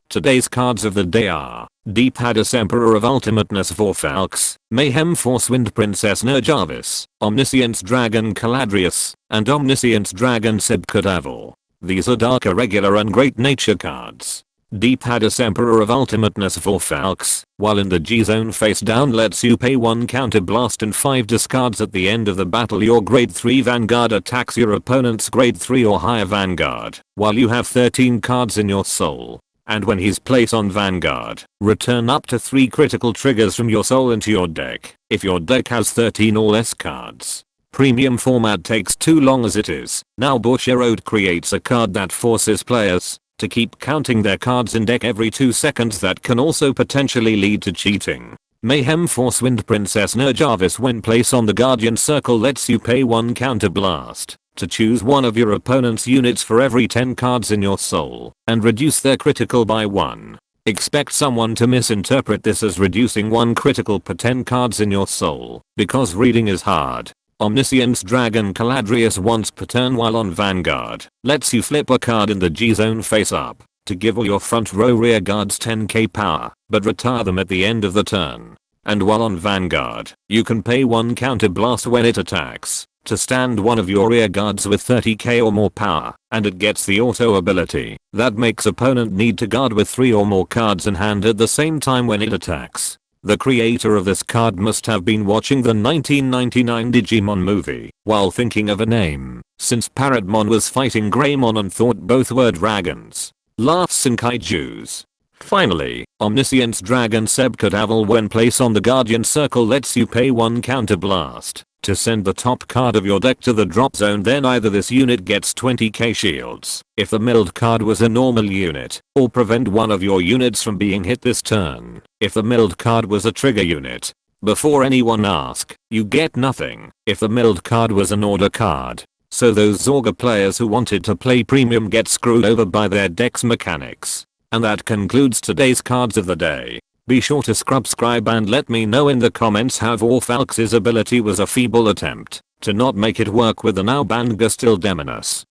Today's cards of the day are D-PS01 Emperor of Ultimateness Vorphalx, Mayhem Force Wind Princess Nirjarvis, Omniscience Dragon Caladrius, and Omniscience Dragon Sebket-avil. These are dark irregular and great nature cards. D-PS01 Emperor of Ultimateness Vorphalx, while in the G-zone face down, lets you pay 1 counter blast and 5 discards at the end of the battle. Your grade 3 Vanguard attacks your opponent's grade 3 or higher Vanguard, while you have 13 cards in your soul. And when he's placed on Vanguard, return up to 3 critical triggers from your soul into your deck, if your deck has 13 or less cards. Premium format takes too long as it is. Now Bushiroad creates a card that forces players to keep counting their cards in deck every 2 seconds. That can also potentially lead to cheating. Mayhem Force Wind Princess Nirjarvis, when placed on the Guardian Circle, lets you pay 1 counter blast to choose one of your opponent's units for every 10 cards in your soul, and reduce their critical by 1. Expect someone to misinterpret this as reducing 1 critical per 10 cards in your soul, because reading is hard. Omniscience Dragon Caladrius, once per turn while on Vanguard, lets you flip a card in the G-zone face up to give all your front row rear guards 10k power, but retire them at the end of the turn. And while on Vanguard, you can pay 1 counter blast when it attacks to stand one of your rear guards with 30k or more power, and it gets the auto ability that makes opponent need to guard with 3 or more cards in hand at the same time when it attacks. The creator of this card must have been watching the 1999 Digimon movie while thinking of a name, since Parrotmon was fighting Greymon and thought both were dragons. Laughs and kaijus. Finally, Omniscience Dragon Sebket-avil, when placed on the Guardian Circle, lets you pay 1 counter blast to send the top card of your deck to the drop zone. Then either this unit gets 20k shields if the milled card was a normal unit, or prevent one of your units from being hit this turn if the milled card was a trigger unit. Before anyone asks, you get nothing if the milled card was an order card. So those Zorga players who wanted to play premium get screwed over by their deck's mechanics. And that concludes today's cards of the day. Be sure to subscribe and let me know in the comments how Vorphalx's ability was a feeble attempt to not make it work with the now banned Gustil Demonus.